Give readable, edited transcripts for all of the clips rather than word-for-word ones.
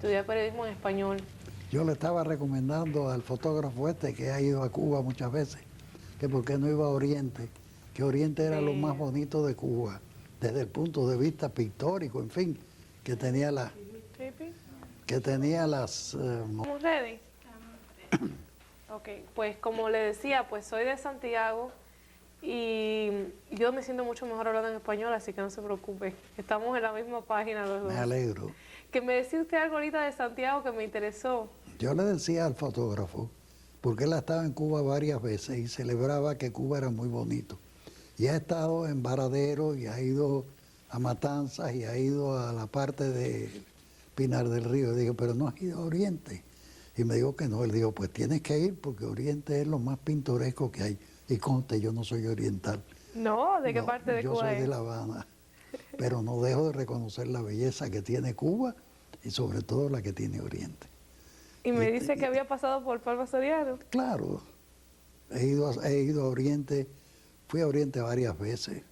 estudié periodismo en español. Yo le estaba recomendando al fotógrafo este que ha ido a Cuba muchas veces, que por qué no iba a Oriente, que Oriente era lo más bonito de Cuba, desde el punto de vista pictórico, en fin, que tenía las... ¿Estamos ready? Ok, pues como le decía, pues soy de Santiago y yo me siento mucho mejor hablando en español, así que no se preocupe. Estamos en la misma página los dos. Me alegro. Que me decía usted algo ahorita de Santiago que me interesó. Yo le decía al fotógrafo, porque él ha estado en Cuba varias veces y celebraba que Cuba era muy bonito. Y ha estado en Varadero y ha ido a Matanzas y ha ido a la parte de Pinar del Río. Y digo, pero no has ido a Oriente. Y me dijo que no. Él dijo, pues tienes que ir porque Oriente es lo más pintoresco que hay. Y conste, yo no soy oriental. No, ¿de qué No, parte de yo Cuba soy es? de La Habana. Pero no dejo de reconocer la belleza que tiene Cuba y sobre todo la que tiene Oriente. Y me dice que había pasado por Palma Soriano. Claro, he ido a Oriente, fui a Oriente varias veces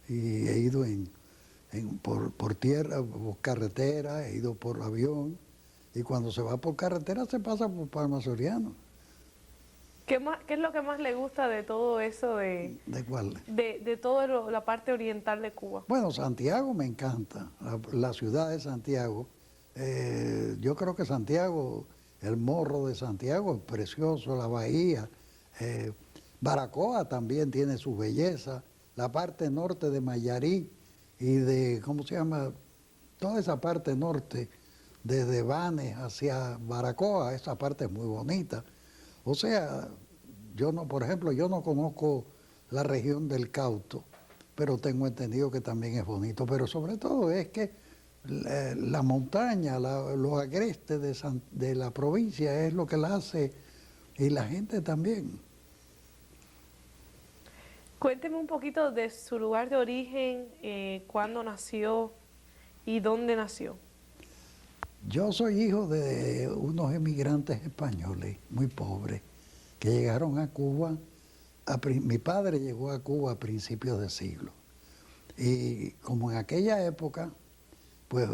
y he ido por tierra, por carretera, he ido por avión y cuando se va por carretera se pasa por Palma Soriano. ¿Qué es lo que más le gusta de todo eso ¿De cuál? de toda la parte oriental de Cuba? Bueno, Santiago me encanta, la ciudad de Santiago. Yo creo que Santiago, el morro de Santiago es precioso, la bahía. Baracoa también tiene su belleza. La parte norte de Mayarí y de, ¿cómo se llama? Toda esa parte norte, desde Banes hacia Baracoa, esa parte es muy bonita. O sea, yo no, por ejemplo, yo no conozco la región del Cauto, pero tengo entendido que también es bonito. Pero sobre todo es que la montaña, lo agreste de la provincia es lo que la hace, y la gente también. Cuénteme un poquito de su lugar de origen, cuándo nació y dónde nació. Yo soy hijo de unos emigrantes españoles muy pobres que llegaron a Cuba. Mi padre llegó a Cuba a principios de siglo. Y como en aquella época, pues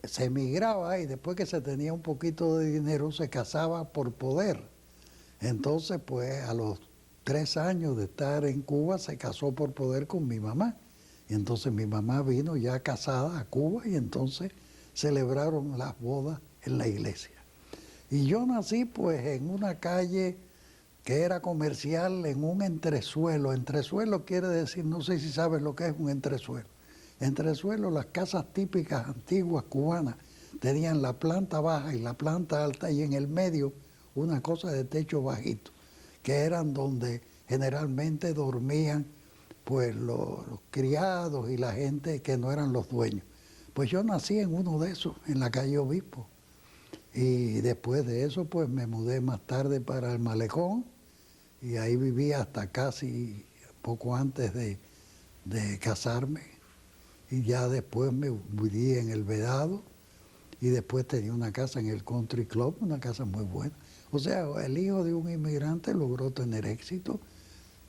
se emigraba y después que se tenía un poquito de dinero se casaba por poder. Entonces, pues a los 3 años de estar en Cuba se casó por poder con mi mamá. Y entonces mi mamá vino ya casada a Cuba y entonces celebraron las bodas en la iglesia. Y yo nací pues en una calle que era comercial, en un entresuelo. Entresuelo quiere decir, no sé si sabes lo que es un entresuelo. Entresuelo, las casas típicas antiguas cubanas tenían la planta baja y la planta alta y en el medio una cosa de techo bajito, que eran donde generalmente dormían pues los criados y la gente que no eran los dueños. Pues yo nací en uno de esos, en la calle Obispo. Y después de eso, pues me mudé más tarde para el Malecón y ahí viví hasta casi poco antes de casarme. Y ya después me viví en el Vedado y después tenía una casa en el Country Club, una casa muy buena. O sea, el hijo de un inmigrante logró tener éxito.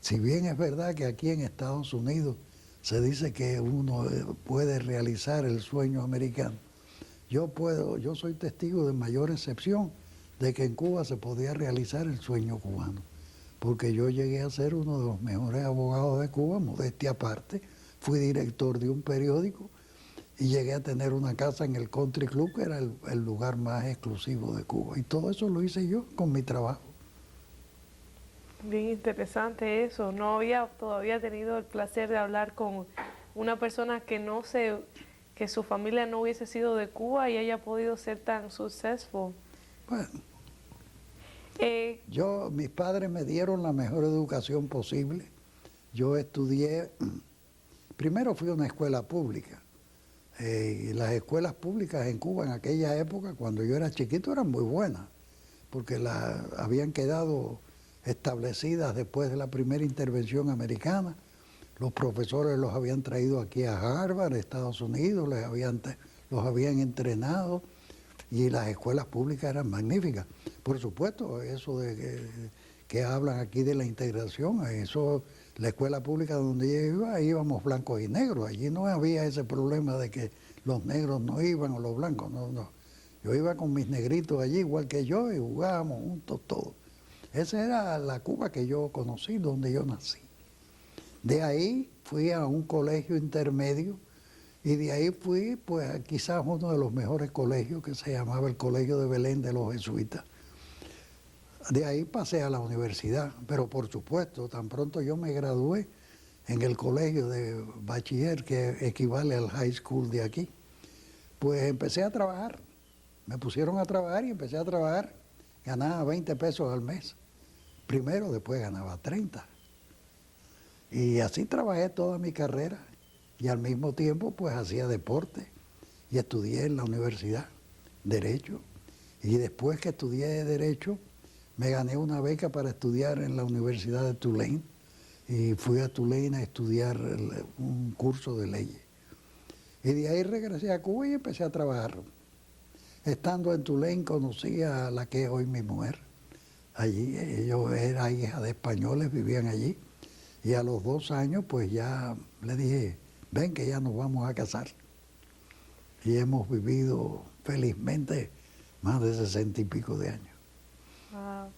Si bien es verdad que aquí en Estados Unidos se dice que uno puede realizar el sueño americano, yo soy testigo de mayor excepción de que en Cuba se podía realizar el sueño cubano, porque yo llegué a ser uno de los mejores abogados de Cuba, modestia aparte, fui director de un periódico y llegué a tener una casa en el Country Club, que era el lugar más exclusivo de Cuba, y todo eso lo hice yo con mi trabajo. Bien interesante eso. No había todavía tenido el placer de hablar con una persona que su familia no hubiese sido de Cuba y haya podido ser tan successful. Bueno, mis padres me dieron la mejor educación posible. Yo estudié, primero fui a una escuela pública. Y las escuelas públicas en Cuba en aquella época, cuando yo era chiquito, eran muy buenas, porque habían quedado establecidas después de la primera intervención americana. Los profesores los habían traído aquí a Harvard, Estados Unidos, los habían entrenado y las escuelas públicas eran magníficas. Por supuesto, eso de que hablan aquí de la integración, eso, la escuela pública donde yo iba, íbamos blancos y negros. Allí no había ese problema de que los negros no iban o los blancos, no. Yo iba con mis negritos allí, igual que yo, y jugábamos juntos todos. Esa era la Cuba que yo conocí, donde yo nací. De ahí fui a un colegio intermedio y de ahí fui pues quizás uno de los mejores colegios que se llamaba el Colegio de Belén de los Jesuitas. De ahí pasé a la universidad, pero por supuesto, tan pronto yo me gradué en el colegio de bachiller, que equivale al high school de aquí, pues empecé a trabajar. Me pusieron a trabajar y empecé a trabajar. Ganaba 20 pesos al mes. Primero, después ganaba 30. Y así trabajé toda mi carrera. Y al mismo tiempo, pues hacía deporte. Y estudié en la universidad, Derecho. Y después que estudié Derecho, me gané una beca para estudiar en la Universidad de Tulane. Y fui a Tulane a estudiar un curso de leyes. Y de ahí regresé a Cuba y empecé a trabajar. Estando en Tulane conocí a la que es hoy mi mujer. Allí, ellos eran hija de españoles, vivían allí. Y a los 2 años, pues ya le dije, ven que ya nos vamos a casar. Y hemos vivido felizmente más de 60 y pico de años. Wow.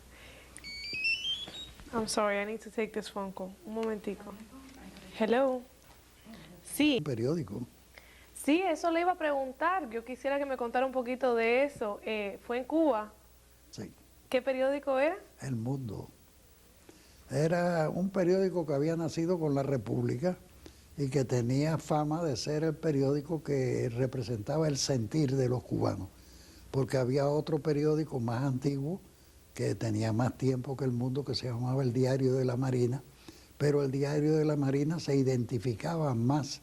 I'm sorry, I need to take this phone call. Un momentico. Hello. Sí. Un periódico. Sí, eso le iba a preguntar. Yo quisiera que me contara un poquito de eso. ¿Fue en Cuba? Sí. ¿Qué periódico era? El Mundo. Era un periódico que había nacido con la República y que tenía fama de ser el periódico que representaba el sentir de los cubanos, porque había otro periódico más antiguo que tenía más tiempo que El Mundo, que se llamaba El Diario de la Marina, pero El Diario de la Marina se identificaba más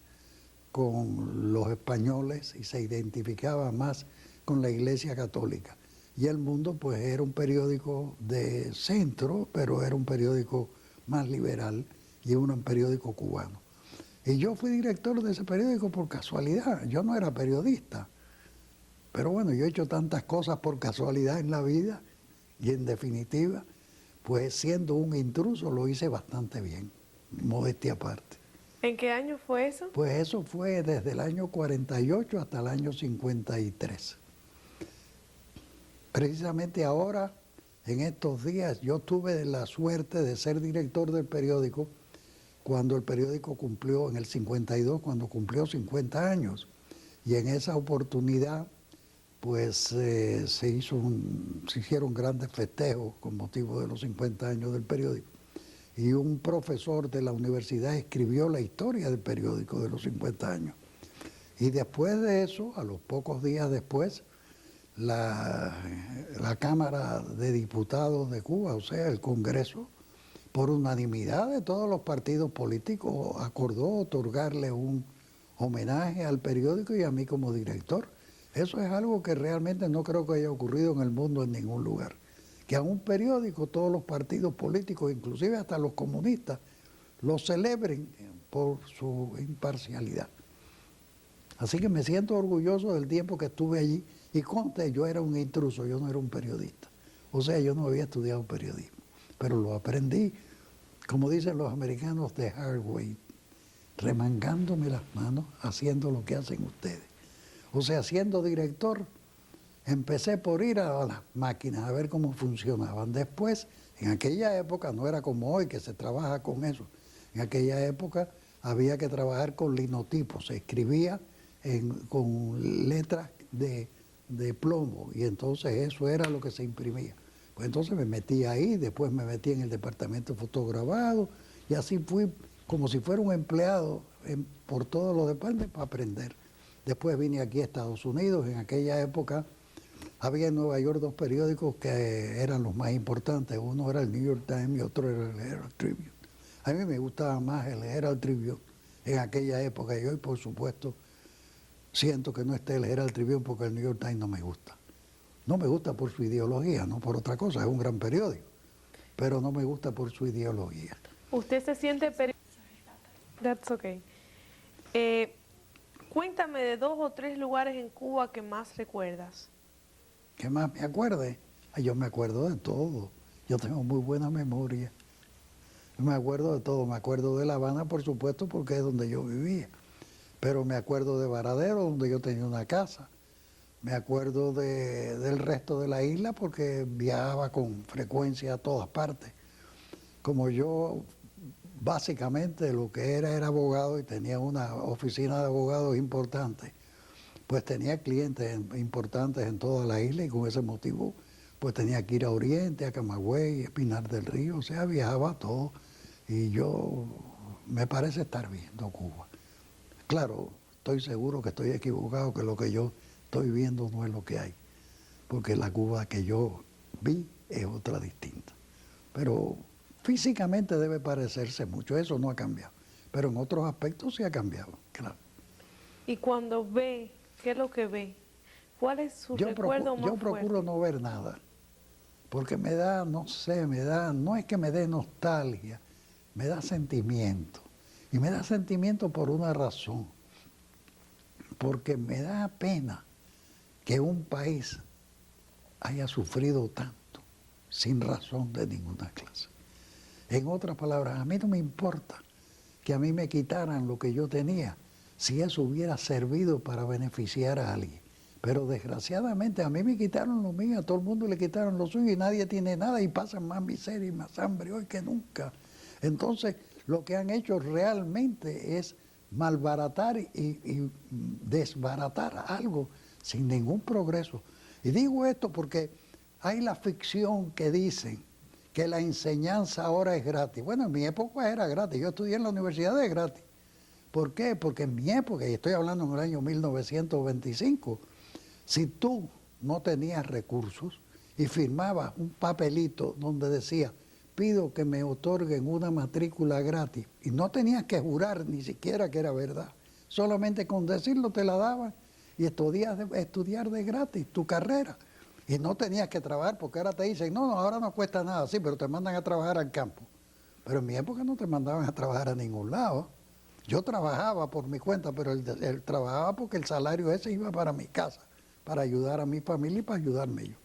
con los españoles y se identificaba más con la Iglesia Católica. Y El Mundo pues era un periódico de centro, pero era un periódico más liberal y un periódico cubano. Y yo fui director de ese periódico por casualidad, yo no era periodista. Pero bueno, yo he hecho tantas cosas por casualidad en la vida y en definitiva, pues siendo un intruso lo hice bastante bien, modestia aparte. ¿En qué año fue eso? Pues eso fue desde el año 48 hasta el año 53. Precisamente ahora, en estos días, yo tuve la suerte de ser director del periódico cuando el periódico cumplió, en el 52, cuando cumplió 50 años. Y en esa oportunidad, pues se hicieron grandes festejos con motivo de los 50 años del periódico. Y un profesor de la universidad escribió la historia del periódico de los 50 años. Y después de eso, a los pocos días después, la Cámara de Diputados de Cuba, o sea, el Congreso, por unanimidad de todos los partidos políticos, acordó otorgarle un homenaje al periódico y a mí como director. Eso es algo que realmente no creo que haya ocurrido en el mundo en ningún lugar. Que a un periódico todos los partidos políticos, inclusive hasta los comunistas, lo celebren por su imparcialidad. Así que me siento orgulloso del tiempo que estuve allí y conste, yo era un intruso, yo no era un periodista. O sea, yo no había estudiado periodismo, pero lo aprendí, como dicen los americanos, the hard way, remangándome las manos, haciendo lo que hacen ustedes. O sea, siendo director, empecé por ir a las máquinas a ver cómo funcionaban. Después, en aquella época, no era como hoy que se trabaja con eso. En aquella época había que trabajar con linotipos, se escribía con letras de plomo y entonces eso era lo que se imprimía. Pues entonces me metí ahí, después me metí en el departamento de fotograbado y así fui como si fuera un empleado por todos los departamentos para aprender. Después vine aquí a Estados Unidos, en aquella época había en Nueva York 2 periódicos que eran los más importantes, uno era el New York Times y otro era el Herald Tribune. A mí me gustaba más el Herald Tribune en aquella época y hoy por supuesto siento que no esté el Herald Tribune porque el New York Times no me gusta. No me gusta por su ideología, no por otra cosa, es un gran periódico, pero no me gusta por su ideología. ¿Usted se siente That's okay. Cuéntame de 2 o 3 lugares en Cuba que más recuerdas. ¿Qué más me acuerde? Ay, yo me acuerdo de todo. Yo tengo muy buena memoria. Me acuerdo de todo. Me acuerdo de La Habana, por supuesto, porque es donde yo vivía. Pero me acuerdo de Varadero, donde yo tenía una casa. Me acuerdo del resto de la isla porque viajaba con frecuencia a todas partes. Como yo básicamente lo que era abogado y tenía una oficina de abogados importante, pues tenía clientes importantes en toda la isla y con ese motivo pues tenía que ir a Oriente, a Camagüey, Espinar del Río, o sea, viajaba a todo. Y yo me parece estar viendo Cuba. Claro, estoy seguro que estoy equivocado, que lo que yo estoy viendo no es lo que hay, porque la Cuba que yo vi es otra distinta. Pero físicamente debe parecerse mucho, eso no ha cambiado, pero en otros aspectos sí ha cambiado, claro. Y cuando ve, ¿qué es lo que ve? ¿Cuál es su recuerdo más Yo procuro fuerte? no ver nada, porque me da, no sé, no es que me dé nostalgia, me da sentimiento. Y me da sentimiento por una razón, porque me da pena que un país haya sufrido tanto sin razón de ninguna clase. En otras palabras, a mí no me importa que a mí me quitaran lo que yo tenía si eso hubiera servido para beneficiar a alguien. Pero desgraciadamente a mí me quitaron lo mío, a todo el mundo le quitaron lo suyo y nadie tiene nada y pasan más miseria y más hambre hoy que nunca. Entonces, lo que han hecho realmente es malbaratar y desbaratar algo sin ningún progreso. Y digo esto porque hay la ficción que dicen que la enseñanza ahora es gratis. Bueno, en mi época era gratis, yo estudié en la universidad de gratis. ¿Por qué? Porque en mi época, y estoy hablando en el año 1925, si tú no tenías recursos y firmabas un papelito donde decía, pido que me otorguen una matrícula gratis, y no tenías que jurar ni siquiera que era verdad, solamente con decirlo te la daban y estudiar de gratis tu carrera. Y no tenías que trabajar, porque ahora te dicen, no, ahora no cuesta nada, sí, pero te mandan a trabajar al campo. Pero en mi época no te mandaban a trabajar a ningún lado. Yo trabajaba por mi cuenta, pero él trabajaba porque el salario ese iba para mi casa, para ayudar a mi familia y para ayudarme yo.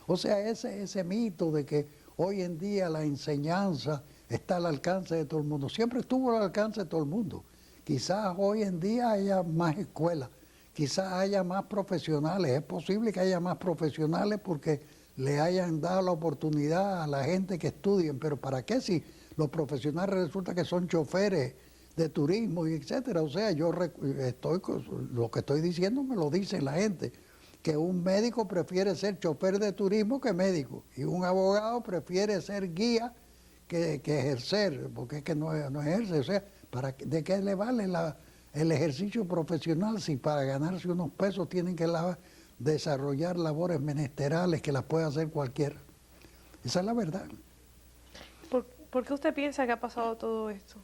O sea, ese mito de que hoy en día la enseñanza está al alcance de todo el mundo, siempre estuvo al alcance de todo el mundo. Quizás hoy en día haya más escuelas, quizás haya más profesionales, es posible que haya más profesionales porque le hayan dado la oportunidad a la gente que estudien, pero ¿para qué si los profesionales resulta que son choferes de turismo y etcétera? O sea, lo que estoy diciendo me lo dice la gente, que un médico prefiere ser chofer de turismo que médico, y un abogado prefiere ser guía que ejercer, porque es que no ejerce. O sea, ¿de qué le vale el ejercicio profesional si para ganarse unos pesos tienen que desarrollar labores menesterales que las puede hacer cualquiera? Esa es la verdad. ¿Por qué usted piensa que ha pasado todo esto?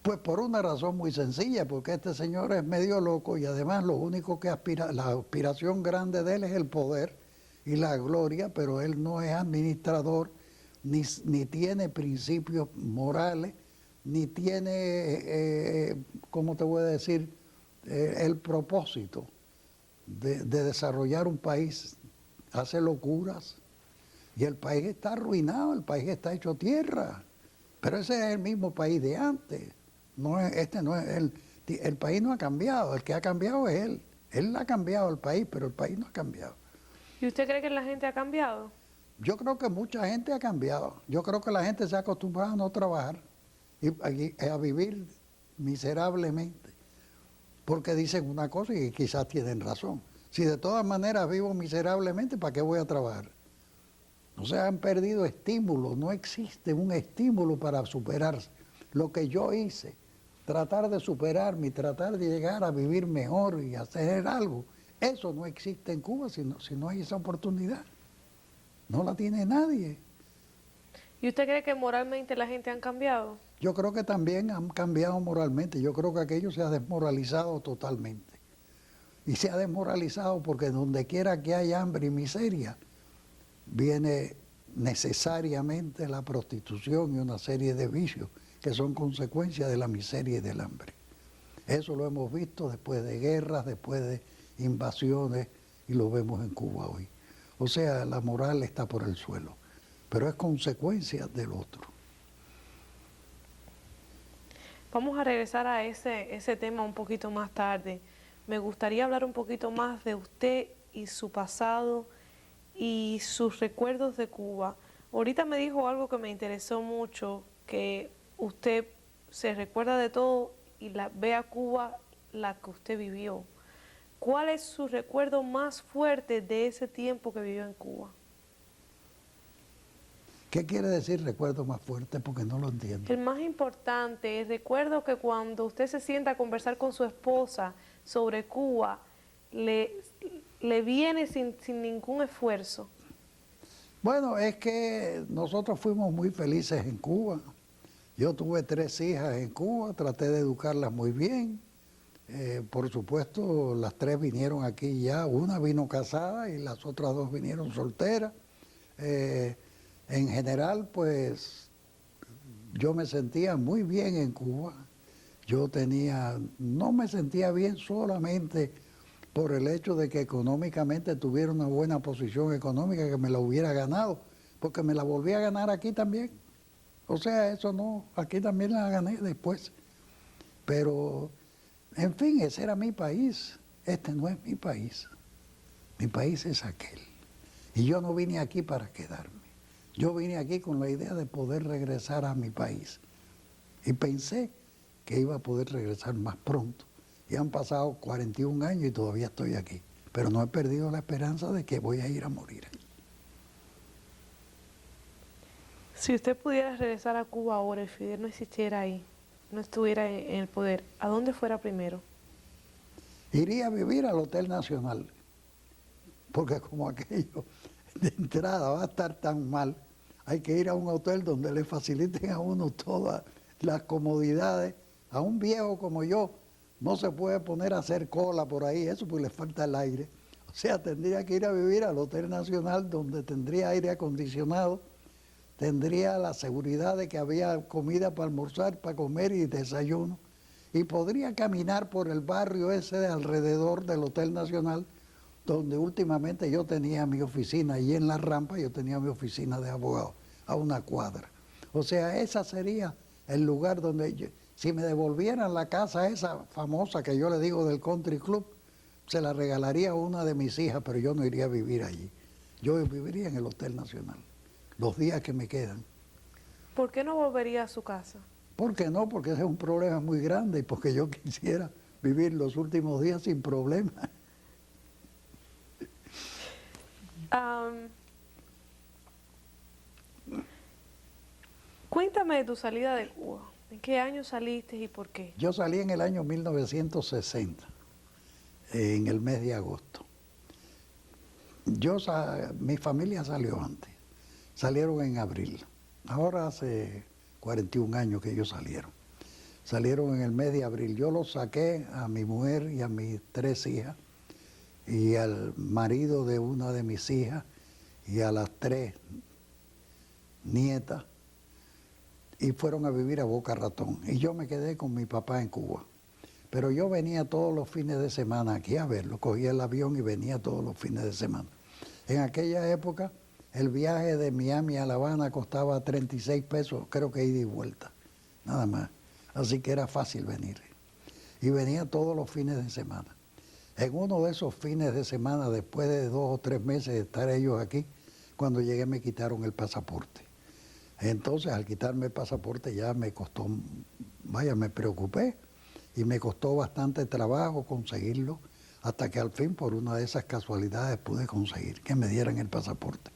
Pues por una razón muy sencilla, porque este señor es medio loco y además lo único que aspira, la aspiración grande de él es el poder y la gloria, pero él no es administrador, ni tiene principios morales, ni tiene, ¿cómo te voy a decir?, el propósito de desarrollar un país. Hace locuras y el país está arruinado, el país está hecho tierra, pero ese es el mismo país de antes. El país no ha cambiado, el que ha cambiado es él. Él ha cambiado el país, pero el país no ha cambiado. ¿Y usted cree que la gente ha cambiado? Yo creo que mucha gente ha cambiado. Yo creo que la gente se ha acostumbrado a no trabajar y a vivir miserablemente, porque dicen una cosa y quizás tienen razón. Si de todas maneras vivo miserablemente, ¿para qué voy a trabajar? O sea, han perdido estímulo, no existe un estímulo para superarse. Lo que yo hice, tratar de superarme, tratar de llegar a vivir mejor y hacer algo, eso no existe en Cuba si no hay esa oportunidad. No la tiene nadie. ¿Y usted cree que moralmente la gente ha cambiado? Yo creo que también han cambiado moralmente. Yo creo que aquello se ha desmoralizado totalmente. Y se ha desmoralizado porque donde quiera que haya hambre y miseria, viene necesariamente la prostitución y una serie de vicios que son consecuencia de la miseria y del hambre. Eso lo hemos visto después de guerras, después de invasiones, y lo vemos en Cuba hoy. O sea, la moral está por el suelo, pero es consecuencia del otro. Vamos a regresar a ese tema un poquito más tarde. me gustaría hablar un poquito más de usted y su pasado y sus recuerdos de Cuba. Ahorita me dijo algo que me interesó mucho, que usted se recuerda de todo y ve a Cuba la que usted vivió. ¿Cuál es su recuerdo más fuerte de ese tiempo que vivió en Cuba? ¿Qué quiere decir recuerdo más fuerte? Porque no lo entiendo. El más importante, recuerdo que cuando usted se sienta a conversar con su esposa sobre Cuba, le viene sin ningún esfuerzo. Bueno, es que nosotros fuimos muy felices en Cuba. Yo tuve 3 hijas en Cuba, traté de educarlas muy bien. Por supuesto, las 3 vinieron aquí ya. Una vino casada y las otras 2 vinieron solteras. En general, pues, yo me sentía muy bien en Cuba. No me sentía bien solamente por el hecho de que económicamente tuviera una buena posición económica, que me la hubiera ganado, porque me la volví a ganar aquí también. O sea, eso no, aquí también la gané después. Pero, en fin, ese era mi país. Este no es mi país. Mi país es aquel. Y yo no vine aquí para quedarme. Yo vine aquí con la idea de poder regresar a mi país. Y pensé que iba a poder regresar más pronto. Y han pasado 41 años y todavía estoy aquí. Pero no he perdido la esperanza de que voy a ir a morir aquí. Si usted pudiera regresar a Cuba ahora y Fidel no existiera ahí, no estuviera en el poder, ¿a dónde fuera primero? Iría a vivir al Hotel Nacional. Porque como aquello de entrada va a estar tan mal, hay que ir a un hotel donde le faciliten a uno todas las comodidades. A un viejo como yo no se puede poner a hacer cola por ahí, eso porque le falta el aire. O sea, tendría que ir a vivir al Hotel Nacional, donde tendría aire acondicionado, tendría la seguridad de que había comida para almorzar, para comer y desayuno, y podría caminar por el barrio ese de alrededor del Hotel Nacional, donde últimamente yo tenía mi oficina, y en la rampa yo tenía mi oficina de abogado, a una cuadra. O sea, ese sería el lugar donde si me devolvieran la casa esa famosa que yo le digo del Country Club, se la regalaría a una de mis hijas, pero yo no iría a vivir allí. Yo viviría en el Hotel Nacional, los días que me quedan. ¿Por qué no volvería a su casa? ¿Por qué no? Porque ese es un problema muy grande y porque yo quisiera vivir los últimos días sin problemas. Cuéntame de tu salida de Cuba. ¿En qué año saliste y por qué? Yo salí en el año 1960, en el mes de agosto. Mi familia salió antes, salieron en abril. Ahora hace 41 años que ellos salieron. Salieron en el mes de abril. Yo los saqué a mi mujer y a mis 3 hijas y al marido de una de mis hijas y a las 3 nietas, y fueron a vivir a Boca Ratón. Y yo me quedé con mi papá en Cuba. Pero yo venía todos los fines de semana aquí a verlo, cogía el avión y venía todos los fines de semana. En aquella época, el viaje de Miami a La Habana costaba 36 pesos, creo que ida y vuelta, nada más. Así que era fácil venir. Y venía todos los fines de semana. En uno de esos fines de semana, después de 2 o 3 meses de estar ellos aquí, cuando llegué me quitaron el pasaporte. Entonces, al quitarme el pasaporte ya me costó, me preocupé y me costó bastante trabajo conseguirlo, hasta que al fin, por una de esas casualidades, pude conseguir que me dieran el pasaporte.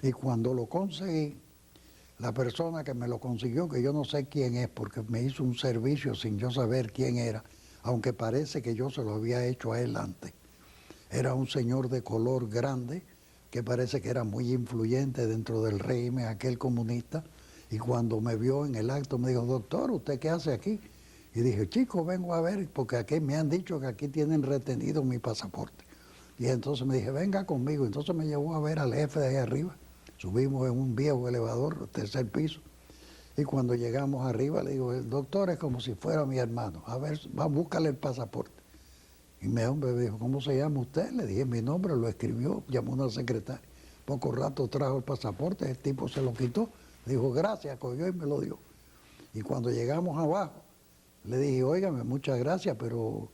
Y cuando lo conseguí, la persona que me lo consiguió, que yo no sé quién es, porque me hizo un servicio sin yo saber quién era, aunque parece que yo se lo había hecho a él antes. Era un señor de color grande, que parece que era muy influyente dentro del régimen aquel comunista, y cuando me vio en el acto me dijo: doctor, ¿usted qué hace aquí? Y dije: chico, vengo a ver, porque aquí me han dicho que aquí tienen retenido mi pasaporte. Y entonces me dije: venga conmigo. Entonces me llevó a ver al jefe de ahí arriba. Subimos en un viejo elevador, 3er piso, y cuando llegamos arriba le digo: el doctor es como si fuera mi hermano, a ver, va a buscarle el pasaporte. Y me dijo: ¿cómo se llama usted? Le dije mi nombre, lo escribió, llamó a una secretaria. Poco rato trajo el pasaporte, el tipo se lo quitó, dijo gracias, cogió y me lo dio. Y cuando llegamos abajo, le dije: óigame, muchas gracias, pero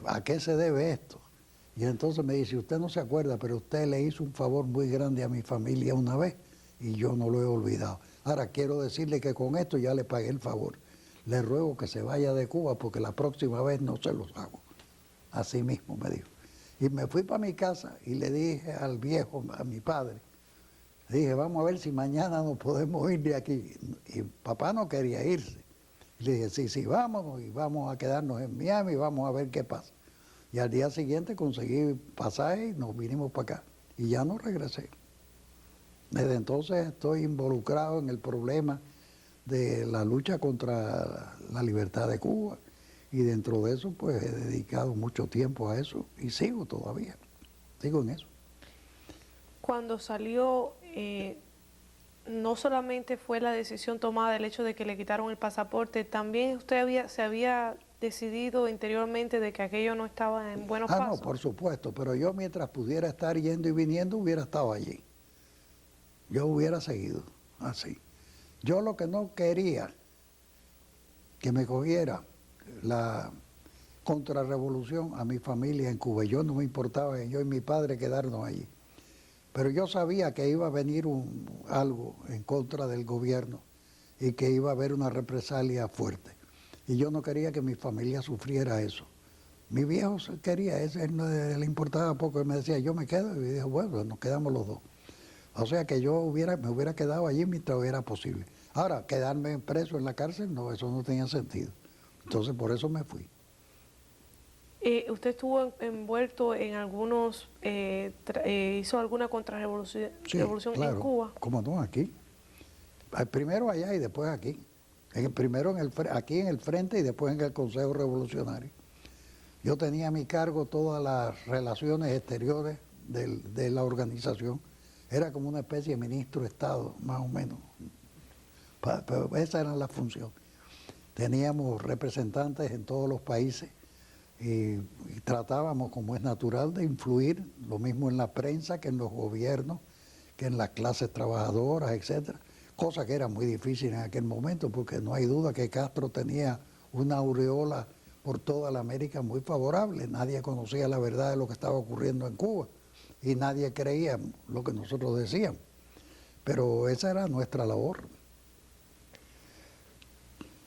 ¿A qué se debe esto? Y entonces me dice, usted no se acuerda, pero usted le hizo un favor muy grande a mi familia una vez y yo no lo he olvidado. Ahora quiero decirle que con esto ya le pagué el favor. Le ruego que se vaya de Cuba porque la próxima vez no se los hago. Así mismo me dijo. Y me fui para mi casa y le dije al viejo, a mi padre, le dije, vamos a ver si mañana nos podemos ir de aquí. Y papá no quería irse. Y le dije, sí, sí, vámonos y vamos a quedarnos en Miami y vamos a ver qué pasa. Y al día siguiente conseguí pasaje y nos vinimos para acá. Y ya no regresé. Desde entonces estoy involucrado en el problema de la lucha contra la libertad de Cuba. Y dentro de eso, pues he dedicado mucho tiempo a eso y sigo todavía. Sigo en eso. Cuando salió, no solamente fue la decisión tomada del hecho de que le quitaron el pasaporte, también usted se había decidido interiormente de que aquello no estaba en buenos pasos. No, por supuesto, pero yo mientras pudiera estar yendo y viniendo hubiera estado allí. Yo hubiera seguido así. Yo lo que no quería que me cogiera la contrarrevolución a mi familia en Cuba. Yo no me importaba yo y mi padre quedarnos allí. Pero yo sabía que iba a venir algo en contra del gobierno y que iba a haber una represalia fuerte. Y yo no quería que mi familia sufriera eso. Mi viejo quería, él no le importaba poco, él me decía, yo me quedo, y dije, bueno, nos quedamos los dos. O sea que yo me hubiera quedado allí mientras era posible. Ahora, quedarme preso en la cárcel, no, eso no tenía sentido. Entonces, por eso me fui. ¿Usted estuvo envuelto en algunos, hizo alguna contrarrevolución claro, en Cuba? ¿Cómo no? Aquí. Primero allá y después aquí. Primero aquí en el frente y después en el Consejo Revolucionario. Yo tenía a mi cargo todas las relaciones exteriores de la organización. Era como una especie de ministro de Estado, más o menos. Pero esa era la función. Teníamos representantes en todos los países y tratábamos, como es natural, de influir, lo mismo en la prensa que en los gobiernos, que en las clases trabajadoras, etcétera. Cosa que era muy difícil en aquel momento, porque no hay duda que Castro tenía una aureola por toda la América muy favorable. Nadie conocía la verdad de lo que estaba ocurriendo en Cuba y nadie creía lo que nosotros decíamos. Pero esa era nuestra labor.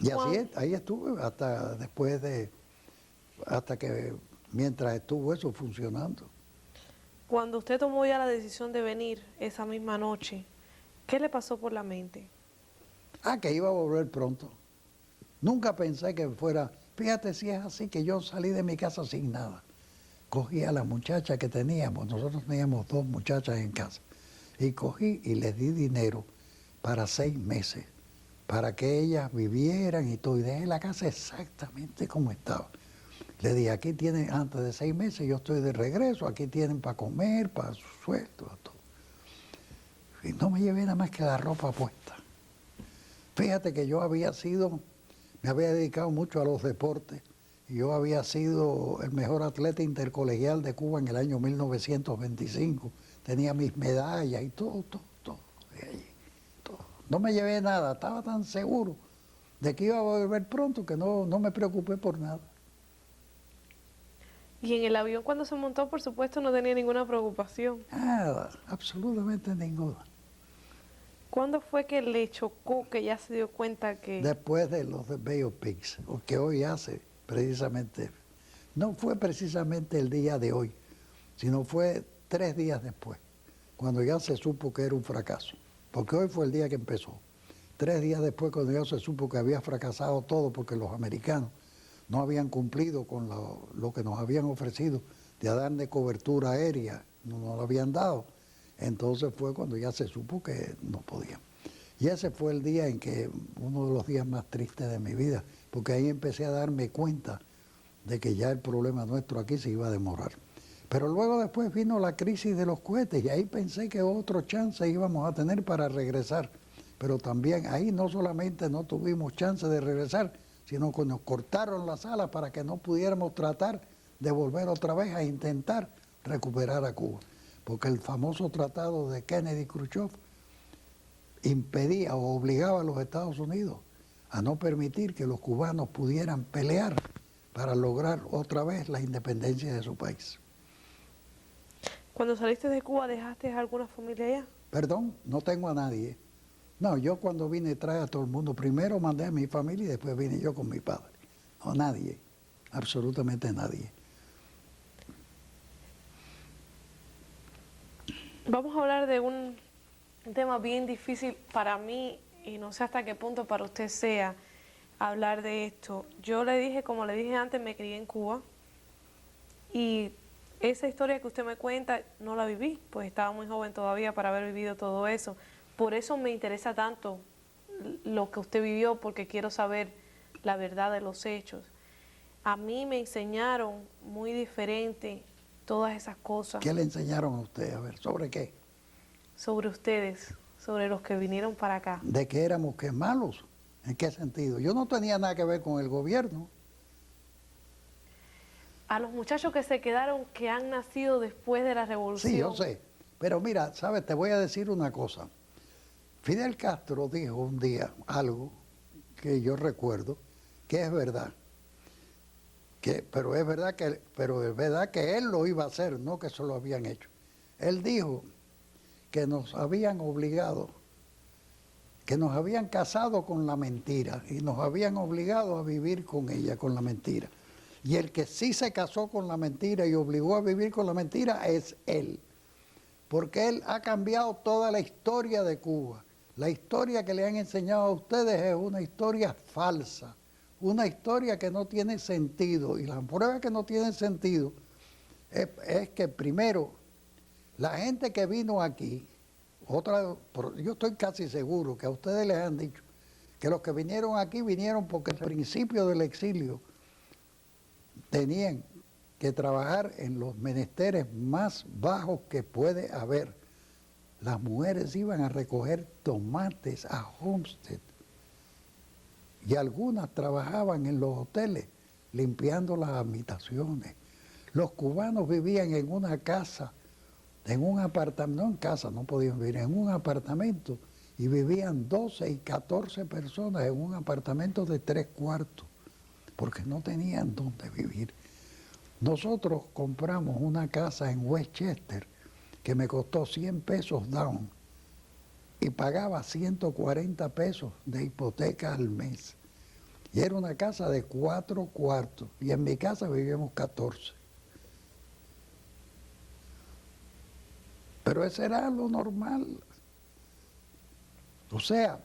Y así ahí estuve hasta después mientras estuvo eso funcionando. Cuando usted tomó ya la decisión de venir esa misma noche, ¿qué le pasó por la mente? Que iba a volver pronto. Nunca pensé que fuera, fíjate si es así, que yo salí de mi casa sin nada. Cogí a la muchacha que teníamos, nosotros teníamos 2 muchachas en casa, y cogí y les di dinero para 6 meses, para que ellas vivieran y todo, y dejé la casa exactamente como estaba. Le dije, aquí tienen, antes de 6 meses yo estoy de regreso, aquí tienen para comer, para su sueldo, todo. Y no me llevé nada más que la ropa puesta. Fíjate que yo me había dedicado mucho a los deportes, y yo había sido el mejor atleta intercolegial de Cuba en el año 1925. Tenía mis medallas y todo. No me llevé nada, estaba tan seguro de que iba a volver pronto que no me preocupé por nada. Y en el avión cuando se montó, por supuesto, no tenía ninguna preocupación. Nada, absolutamente ninguna. ¿Cuándo fue que le chocó, que ya se dio cuenta que...? Después de los de Bay of Pigs, o que hoy hace precisamente, no fue precisamente el día de hoy, sino fue 3 días después, cuando ya se supo que era un fracaso. Porque hoy fue el día que empezó. 3 días después, cuando ya se supo que había fracasado todo, porque los americanos no habían cumplido con lo que nos habían ofrecido de darle cobertura aérea, no nos lo habían dado. Entonces fue cuando ya se supo que no podían. Y ese fue el día en que, uno de los días más tristes de mi vida, porque ahí empecé a darme cuenta de que ya el problema nuestro aquí se iba a demorar. Pero luego después vino la crisis de los cohetes y ahí pensé que otro chance íbamos a tener para regresar. Pero también ahí no solamente no tuvimos chance de regresar, sino que nos cortaron las alas para que no pudiéramos tratar de volver otra vez a intentar recuperar a Cuba. Porque el famoso tratado de Kennedy-Khrushchev impedía o obligaba a los Estados Unidos a no permitir que los cubanos pudieran pelear para lograr otra vez la independencia de su país. Cuando saliste de Cuba, ¿dejaste alguna familia allá? Perdón, no tengo a nadie. No, yo cuando vine traje a todo el mundo. Primero mandé a mi familia y después vine yo con mi padre. No, nadie, absolutamente nadie. Vamos a hablar de un tema bien difícil para mí y no sé hasta qué punto para usted sea hablar de esto. Yo le dije, como le dije antes, me crié en Cuba y esa historia que usted me cuenta no la viví, pues estaba muy joven todavía para haber vivido todo eso. Por eso me interesa tanto lo que usted vivió, porque quiero saber la verdad de los hechos. A mí me enseñaron muy diferente todas esas cosas. ¿Qué le enseñaron a usted? A ver, ¿sobre qué? Sobre ustedes, sobre los que vinieron para acá. ¿De que éramos que malos? ¿En qué sentido? Yo no tenía nada que ver con el gobierno. A los muchachos que se quedaron, que han nacido después de la revolución. Sí, yo sé. Pero mira, sabes, te voy a decir una cosa. Fidel Castro dijo un día algo que yo recuerdo, que es verdad. Pero es verdad que él lo iba a hacer, no que se lo habían hecho. Él dijo que nos habían obligado, que nos habían casado con la mentira y nos habían obligado a vivir con ella, con la mentira. Y el que sí se casó con la mentira y obligó a vivir con la mentira es él. Porque él ha cambiado toda la historia de Cuba. La historia que le han enseñado a ustedes es una historia falsa, una historia que no tiene sentido. Y la prueba que no tiene sentido es que primero, la gente que vino aquí, yo estoy casi seguro que a ustedes les han dicho que los que vinieron aquí vinieron porque al principio del exilio tenían que trabajar en los menesteres más bajos que puede haber. Las mujeres iban a recoger tomates a Homestead y algunas trabajaban en los hoteles limpiando las habitaciones. Los cubanos vivían en una casa, en un apartamento, no en casa, no podían vivir, en un apartamento y vivían 12 y 14 personas en un apartamento de 3 cuartos porque no tenían dónde vivir. Nosotros compramos una casa en Westchester que me costó 100 pesos down y pagaba 140 pesos de hipoteca al mes. Y era una casa de 4 cuartos y en mi casa vivíamos 14. Pero ese era lo normal. O sea,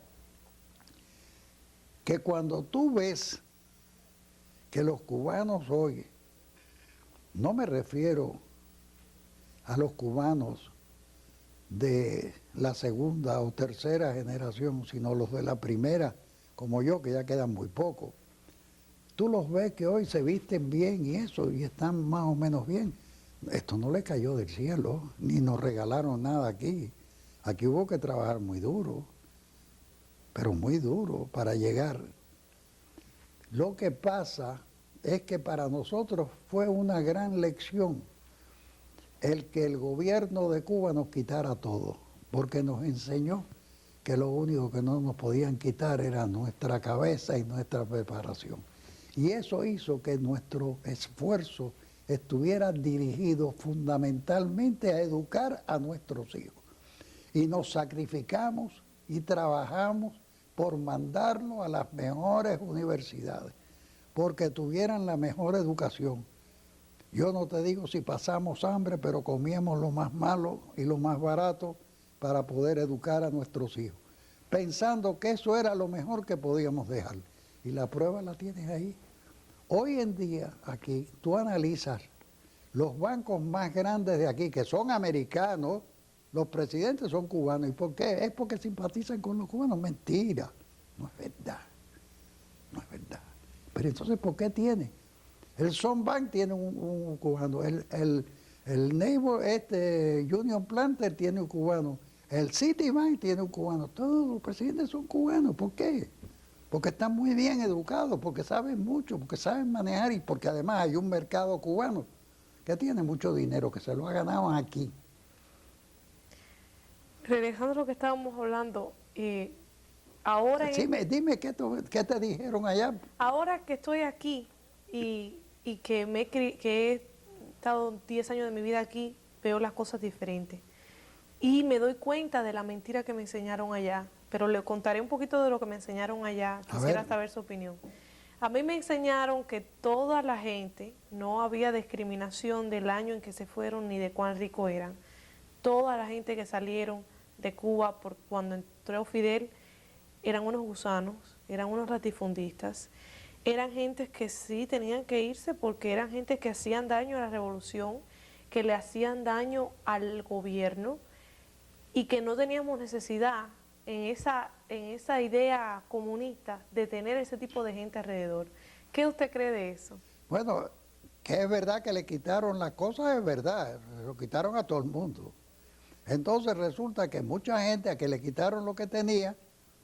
que cuando tú ves que los cubanos hoy, no me refiero a los cubanos de la segunda o tercera generación, sino los de la primera, como yo, que ya quedan muy pocos. Tú los ves que hoy se visten bien y eso, y están más o menos bien. Esto no le cayó del cielo, ni nos regalaron nada aquí. Aquí hubo que trabajar muy duro, pero muy duro para llegar. Lo que pasa es que para nosotros fue una gran lección el que el gobierno de Cuba nos quitara todo, porque nos enseñó que lo único que no nos podían quitar era nuestra cabeza y nuestra preparación. Y eso hizo que nuestro esfuerzo estuviera dirigido fundamentalmente a educar a nuestros hijos. Y nos sacrificamos y trabajamos por mandarlos a las mejores universidades, porque tuvieran la mejor educación. Yo no te digo si pasamos hambre, pero comíamos lo más malo y lo más barato para poder educar a nuestros hijos, pensando que eso era lo mejor que podíamos dejar. Y la prueba la tienes ahí. Hoy en día, aquí, tú analizas los bancos más grandes de aquí, que son americanos, los presidentes son cubanos. ¿Y por qué? Es porque simpatizan con los cubanos. Mentira, no es verdad, no es verdad. Pero entonces, ¿por qué tiene? El Sunbank tiene un cubano, el Neighbor, Union Planter tiene un cubano, el Citibank tiene un cubano, todos los presidentes son cubanos. ¿Por qué? Porque están muy bien educados, porque saben mucho, porque saben manejar y porque además hay un mercado cubano que tiene mucho dinero, que se lo ha ganado aquí. Regresando a lo que estábamos hablando, ahora... Dime, ¿qué te dijeron allá? Ahora que estoy aquí y que, que he estado 10 años de mi vida aquí, veo las cosas diferentes. Y me doy cuenta de la mentira que me enseñaron allá, pero le contaré un poquito de lo que me enseñaron allá, quisiera saber su opinión. A mí me enseñaron que toda la gente, no había discriminación del año en que se fueron ni de cuán rico eran. Toda la gente que salieron de Cuba por cuando entró Fidel eran unos gusanos, eran unos latifundistas, eran gentes que sí tenían que irse porque eran gente que hacían daño a la revolución, que le hacían daño al gobierno y que no teníamos necesidad en esa idea comunista de tener ese tipo de gente alrededor. ¿Qué usted cree de eso? Bueno, que es verdad que le quitaron las cosas, es verdad, lo quitaron a todo el mundo. Entonces resulta que mucha gente a que le quitaron lo que tenía,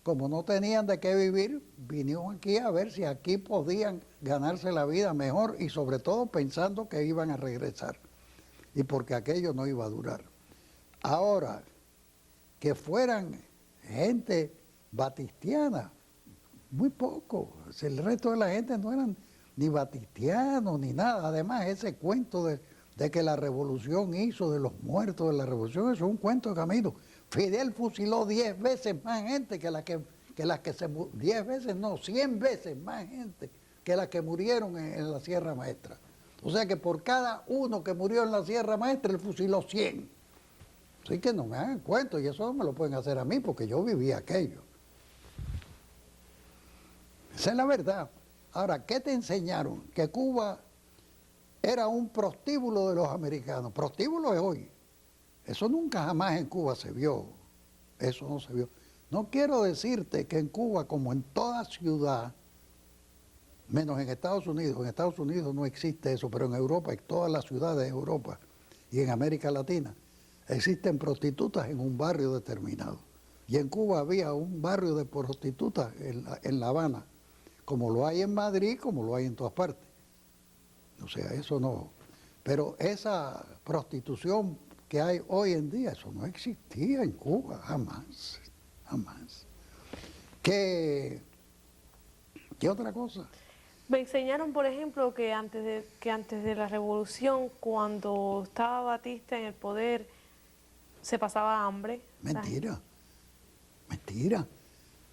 como no tenían de qué vivir, vinieron aquí a ver si aquí podían ganarse la vida mejor y sobre todo pensando que iban a regresar y porque aquello no iba a durar. Ahora, que fueran gente batistiana, muy poco. El resto de la gente no eran ni batistianos ni nada. Además, ese cuento de que la revolución hizo de los muertos de la revolución, eso es un cuento de camino. Fidel fusiló 10 veces más gente que las que se 10 veces no, 100 veces más gente que las que murieron en la Sierra Maestra. O sea que por cada uno que murió en la Sierra Maestra, él fusiló 100. Así que no me hagan cuentos y eso no me lo pueden hacer a mí porque yo viví aquello. Esa es la verdad. Ahora, ¿qué te enseñaron? Que Cuba era un prostíbulo de los americanos. Prostíbulo es hoy. Eso nunca jamás en Cuba se vio. Eso no se vio. No quiero decirte que en Cuba, como en toda ciudad, menos en Estados Unidos no existe eso, pero en Europa, en todas las ciudades de Europa y en América Latina, existen prostitutas en un barrio determinado. Y en Cuba había un barrio de prostitutas en La Habana, como lo hay en Madrid, como lo hay en todas partes. O sea, eso no. Pero esa prostitución que hay hoy en día, eso no existía en Cuba, jamás, jamás. ¿Qué otra cosa? Me enseñaron, por ejemplo, que antes de la revolución, cuando estaba Batista en el poder, se pasaba hambre. Mentira, mentira.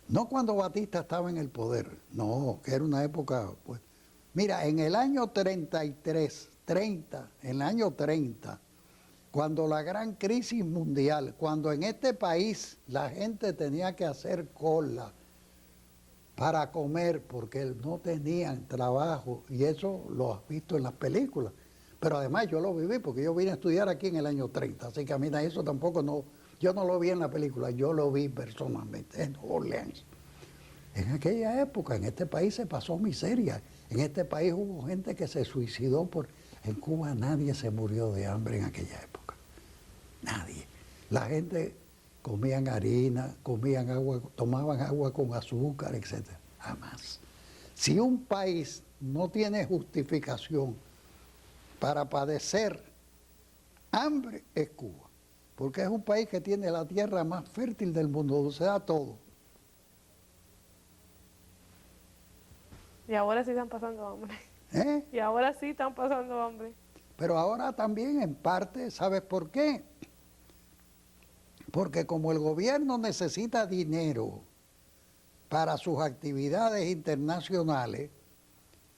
No cuando Batista estaba en el poder, no, que era una época, pues. Mira, en el año 33, en el año 30, cuando la gran crisis mundial, cuando en este país la gente tenía que hacer cola para comer porque no tenían trabajo, y eso lo has visto en las películas. Pero además yo lo viví porque yo vine a estudiar aquí en el año 30, así que a mí eso tampoco yo no lo vi en la película, yo lo vi personalmente en Orleans. En aquella época, en este país se pasó miseria, en este país hubo gente que se suicidó en Cuba nadie se murió de hambre en aquella época, nadie. La gente comían harina, comían agua, tomaban agua con azúcar, etc. Jamás. Si un país no tiene justificación para padecer hambre, es Cuba. Porque es un país que tiene la tierra más fértil del mundo, donde se da todo. Y ahora sí están pasando hambre. ¿Eh? Y ahora sí están pasando hambre. Pero ahora también en parte, ¿sabes por qué? Porque como el gobierno necesita dinero para sus actividades internacionales,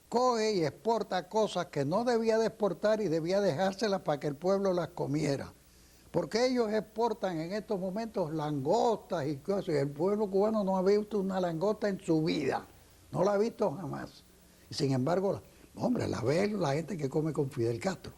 coge y exporta cosas que no debía de exportar y debía dejárselas para que el pueblo las comiera. Porque ellos exportan en estos momentos langostas y cosas, y el pueblo cubano no ha visto una langosta en su vida, no la ha visto jamás. Y sin embargo, hombre, la ve la gente que come con Fidel Castro,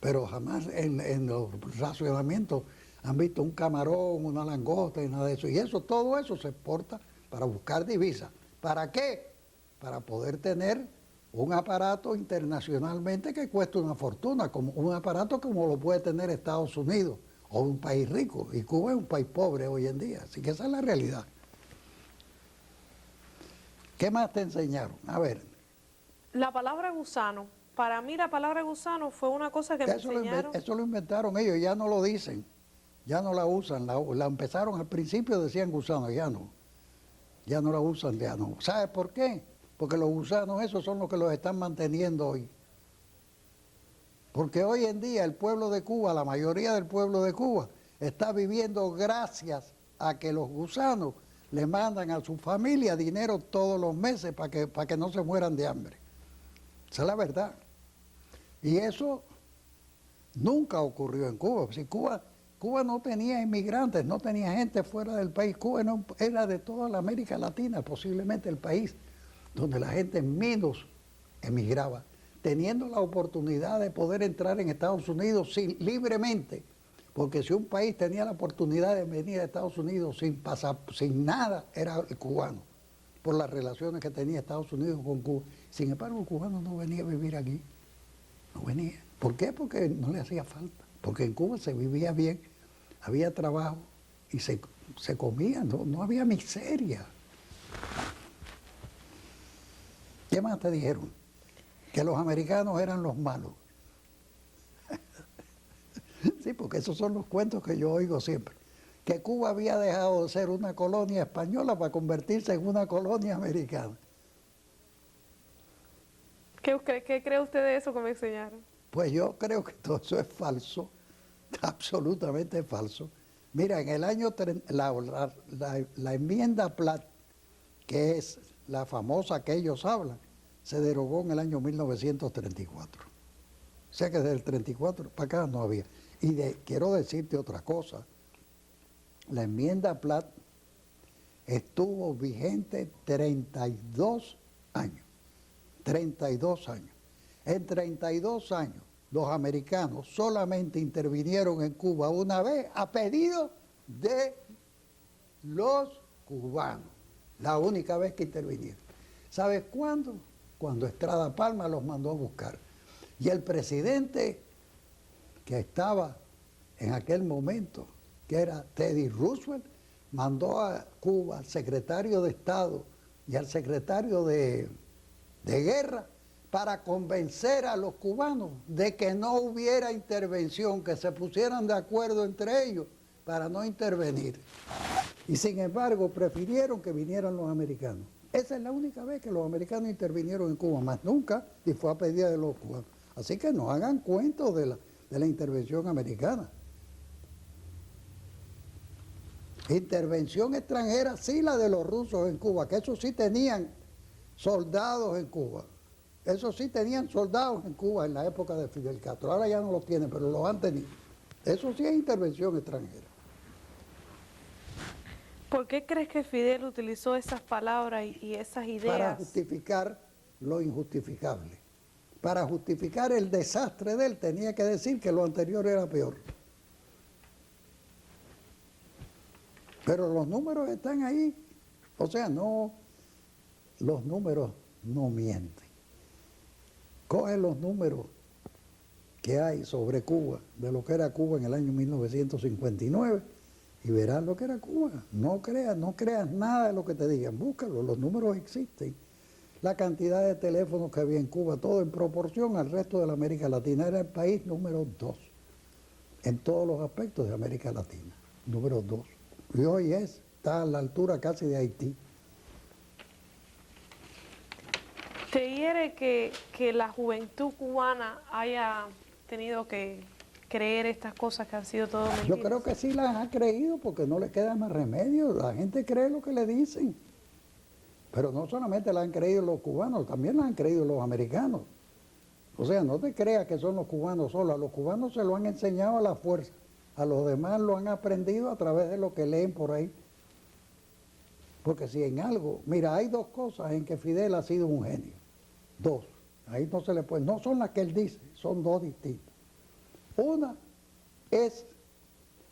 pero jamás en los racionamientos han visto un camarón, una langosta y nada de eso. Y todo eso se exporta para buscar divisas. ¿Para qué? Para poder tener un aparato internacionalmente que cuesta una fortuna, como un aparato como lo puede tener Estados Unidos o un país rico. Y Cuba es un país pobre hoy en día, así que esa es la realidad. ¿Qué más te enseñaron? A ver. La palabra gusano. Para mí la palabra gusano fue una cosa que me enseñaron. Eso lo inventaron ellos, ya no lo dicen, ya no la usan. La empezaron al principio, decían gusano, ya no la usan, ya no. ¿Sabes por qué? porque los gusanos esos son los que los están manteniendo hoy. Porque hoy en día el pueblo de Cuba, la mayoría del pueblo de Cuba, está viviendo gracias a que los gusanos le mandan a su familia dinero todos los meses para que no se mueran de hambre. Esa es la verdad. Y eso nunca ocurrió en Cuba. Si Cuba no tenía inmigrantes, no tenía gente fuera del país. Cuba no, era de toda la América Latina, posiblemente el país donde la gente menos emigraba, teniendo la oportunidad de poder entrar en Estados Unidos libremente. Porque si un país tenía la oportunidad de venir a Estados Unidos sin nada, era el cubano, por las relaciones que tenía Estados Unidos con Cuba. Sin embargo, el cubano no venía a vivir aquí, no venía. ¿Por qué? Porque no le hacía falta. Porque en Cuba se vivía bien, había trabajo y se comía, no había miseria. ¿Qué más te dijeron? Que los americanos eran los malos. Sí, porque esos son los cuentos que yo oigo siempre. Que Cuba había dejado de ser una colonia española para convertirse en una colonia americana. ¿Qué cree usted de eso que me enseñaron? Pues yo creo que todo eso es falso, absolutamente falso. Mira, en el año, la enmienda Platt, que es la famosa que ellos hablan, se derogó en el año 1934. O sea que desde el 34 para acá no había. Y quiero decirte otra cosa. La enmienda Platt estuvo vigente 32 años. 32 años. En 32 años, los americanos solamente intervinieron en Cuba una vez a pedido de los cubanos. La única vez que intervinieron. ¿Sabes cuándo? Cuando Estrada Palma los mandó a buscar. Y el presidente que estaba en aquel momento, que era Teddy Roosevelt, mandó a Cuba al secretario de Estado y al secretario de Guerra para convencer a los cubanos de que no hubiera intervención, que se pusieran de acuerdo entre ellos para no intervenir. Y sin embargo prefirieron que vinieran los americanos. Esa es la única vez que los americanos intervinieron en Cuba, más nunca, y fue a pedida de los cubanos. Así que no hagan cuentos de la intervención americana. Intervención extranjera, sí, la de los rusos en Cuba, que esos sí tenían soldados en Cuba. Esos sí tenían soldados en Cuba en la época de Fidel Castro. Ahora ya no los tienen, pero los han tenido. Eso sí es intervención extranjera. ¿Por qué crees que Fidel utilizó esas palabras y esas ideas? Para justificar lo injustificable. Para justificar el desastre de él, tenía que decir que lo anterior era peor. Pero los números están ahí. O sea, no, los números no mienten. Coge los números que hay sobre Cuba, de lo que era Cuba en el año 1959, y verás lo que era Cuba. No creas nada de lo que te digan, búscalo, los números existen. La cantidad de teléfonos que había en Cuba, todo en proporción al resto de la América Latina, era el país número 2 en todos los aspectos de América Latina, número 2. Y hoy está a la altura casi de Haití. ¿Te hiere que la juventud cubana haya tenido que creer estas cosas que han sido todo mentiras? Yo creo que sí las ha creído porque no le queda más remedio. La gente cree lo que le dicen. Pero no solamente la han creído los cubanos, también la han creído los americanos. O sea, no te creas que son los cubanos solos. A los cubanos se lo han enseñado a la fuerza. A los demás lo han aprendido a través de lo que leen por ahí. Porque si en algo... Mira, hay dos cosas en que Fidel ha sido un genio. Dos. Ahí no se le puede... No son las que él dice, son dos distintas. Una es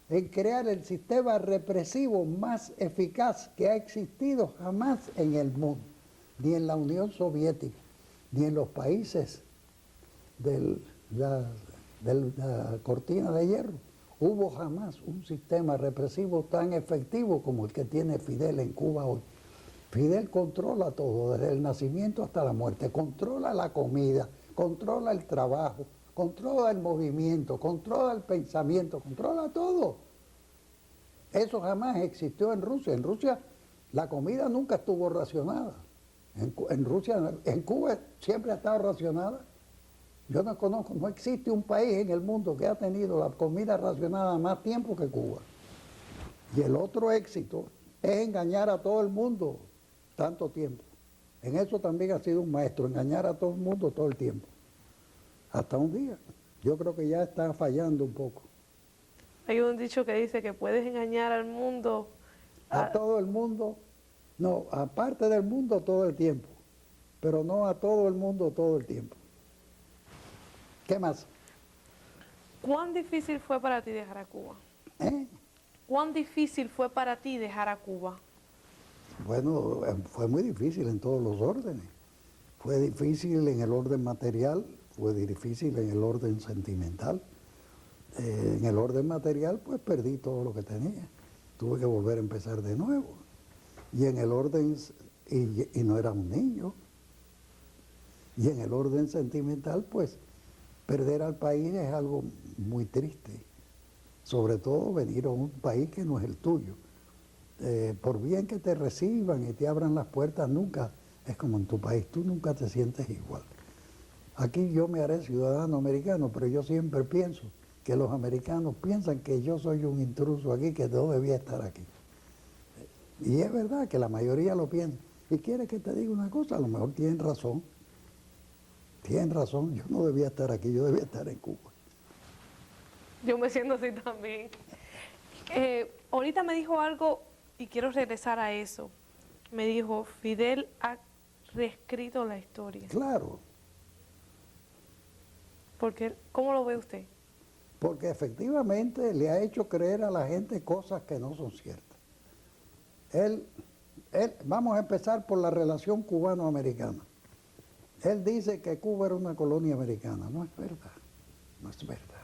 en crear el sistema represivo más eficaz que ha existido jamás en el mundo, ni en la Unión Soviética, ni en los países de la cortina de hierro. Hubo jamás un sistema represivo tan efectivo como el que tiene Fidel en Cuba hoy. Fidel controla todo, desde el nacimiento hasta la muerte, controla la comida, controla el trabajo, controla el movimiento, controla el pensamiento, controla todo. Eso jamás existió en Rusia. En Rusia la comida nunca estuvo racionada. En Rusia, en Cuba siempre ha estado racionada. Yo no conozco, no existe un país en el mundo que ha tenido la comida racionada más tiempo que Cuba. Y el otro éxito es engañar a todo el mundo tanto tiempo. En eso también ha sido un maestro, engañar a todo el mundo todo el tiempo. Hasta un día. Yo creo que ya está fallando un poco. Hay un dicho que dice que puedes engañar al mundo. A todo el mundo, no, aparte del mundo todo el tiempo, pero no a todo el mundo todo el tiempo. ¿Qué más? ¿Cuán difícil fue para ti dejar a Cuba? ¿Eh? ¿Cuán difícil fue para ti dejar a Cuba? Bueno, fue muy difícil en todos los órdenes. Fue difícil en el orden material, fue difícil en el orden sentimental. En el orden material, pues perdí todo lo que tenía. Tuve que volver a empezar de nuevo. Y en el orden, y no era un niño. Y en el orden sentimental, pues perder al país es algo muy triste. Sobre todo venir a un país que no es el tuyo. Por bien que te reciban y te abran las puertas, nunca es como en tu país, tú nunca te sientes igual. Aquí yo me haré ciudadano americano, pero yo siempre pienso que los americanos piensan que yo soy un intruso aquí, que no debía estar aquí. Y es verdad que la mayoría lo piensa. Y quiere que te diga una cosa, a lo mejor tienen razón. Tienen razón, yo no debía estar aquí, yo debía estar en Cuba. Yo me siento así también. Ahorita me dijo algo y quiero regresar a eso. Me dijo, Fidel ha reescrito la historia. Claro, Porque, ¿cómo lo ve usted? porque efectivamente le ha hecho creer a la gente cosas que no son ciertas. Vamos a empezar por la relación cubano-americana. Él dice que Cuba era una colonia americana. No es verdad, no es verdad.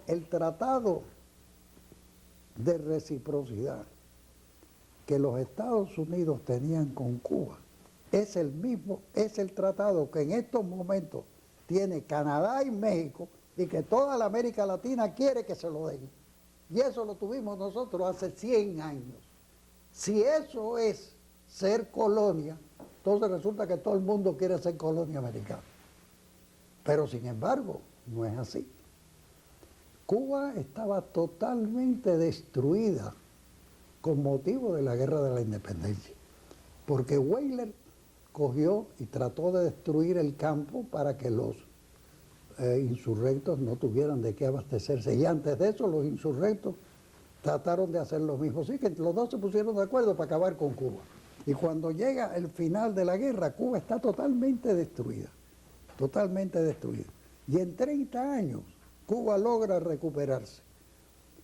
El tratado de reciprocidad que los Estados Unidos tenían con Cuba es el mismo, es el tratado que en estos momentos tiene Canadá y México y que toda la América Latina quiere que se lo den. Y eso lo tuvimos nosotros hace 100 años. Si eso es ser colonia, entonces resulta que todo el mundo quiere ser colonia americana. Pero sin embargo, no es así. Cuba estaba totalmente destruida con motivo de la Guerra de la Independencia, porque Weyler cogió y trató de destruir el campo para que los insurrectos no tuvieran de qué abastecerse. Y antes de eso los insurrectos trataron de hacer lo mismo. Así que los dos se pusieron de acuerdo para acabar con Cuba. Y cuando llega el final de la guerra, Cuba está totalmente destruida. Totalmente destruida. Y en 30 años, Cuba logra recuperarse.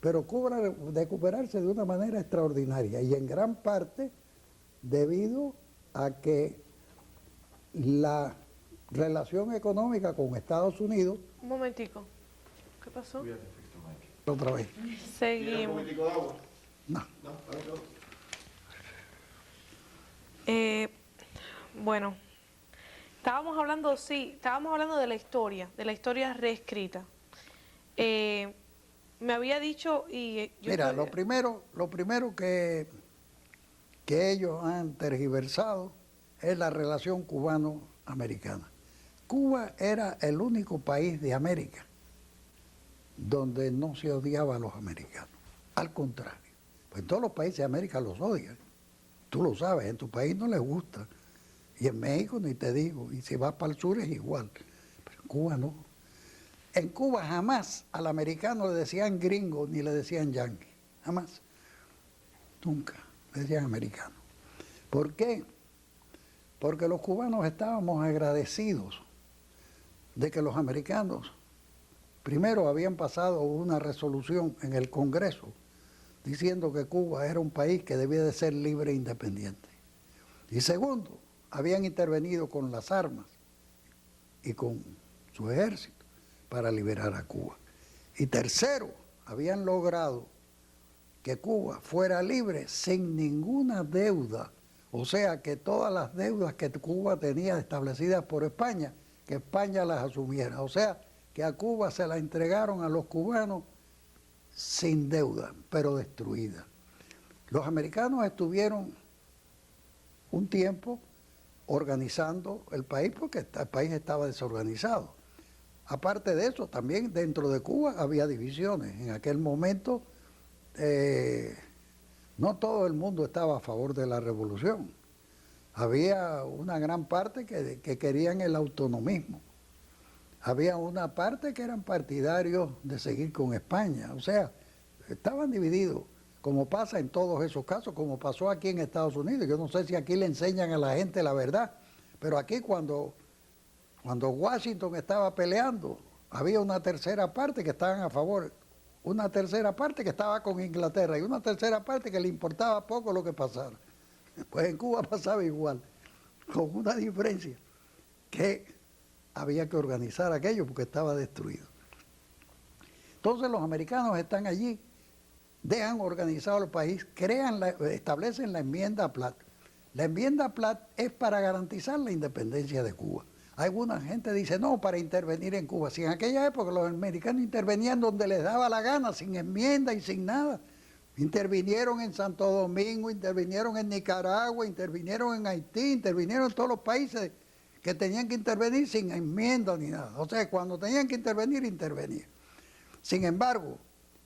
Pero Cuba recuperarse de una manera extraordinaria. Y en gran parte debido a que la relación económica con Estados Unidos... Un momentico. ¿Qué pasó? Otra vez. Seguimos. ¿Un momentico de agua? No. No, no. Bueno, estábamos hablando de la historia reescrita. Me había dicho y Mira, lo primero que ellos han tergiversado es la relación cubano-americana. Cuba era el único país de América donde no se odiaba a los americanos. Al contrario, pues en todos los países de América los odian. Tú lo sabes, en tu país no les gusta. Y en México ni te digo. Y si vas para el sur es igual. Pero en Cuba no. En Cuba jamás al americano le decían gringo ni le decían yanqui. Jamás. Nunca le decían americano. ¿Por qué? Porque los cubanos estábamos agradecidos de que los americanos primero habían pasado una resolución en el Congreso diciendo que Cuba era un país que debía de ser libre e independiente. Y segundo, habían intervenido con las armas y con su ejército para liberar a Cuba. Y tercero, habían logrado que Cuba fuera libre sin ninguna deuda. O sea, que todas las deudas que Cuba tenía establecidas por España, que España las asumiera. O sea, que a Cuba se la entregaron a los cubanos sin deuda, pero destruida. Los americanos estuvieron un tiempo organizando el país porque el país estaba desorganizado. Aparte de eso, también dentro de Cuba había divisiones. En aquel momento no todo el mundo estaba a favor de la revolución. Había una gran parte que querían el autonomismo. Había una parte que eran partidarios de seguir con España. O sea, estaban divididos, como pasa en todos esos casos, como pasó aquí en Estados Unidos. Yo no sé si aquí le enseñan a la gente la verdad, pero aquí cuando Washington estaba peleando, había una tercera parte que estaban a favor, una tercera parte que estaba con Inglaterra y una tercera parte que le importaba poco lo que pasara. Pues en Cuba pasaba igual, con una diferencia, que había que organizar aquello porque estaba destruido. Entonces los americanos están allí, dejan organizado el país, establecen la enmienda Platt. La enmienda Platt es para garantizar la independencia de Cuba. Alguna gente dice, no, para intervenir en Cuba. Si en aquella época los americanos intervenían donde les daba la gana, sin enmienda y sin nada. Intervinieron en Santo Domingo, intervinieron en Nicaragua, intervinieron en Haití, intervinieron en todos los países que tenían que intervenir sin enmienda ni nada. O sea, cuando tenían que intervenir, intervenían. Sin embargo,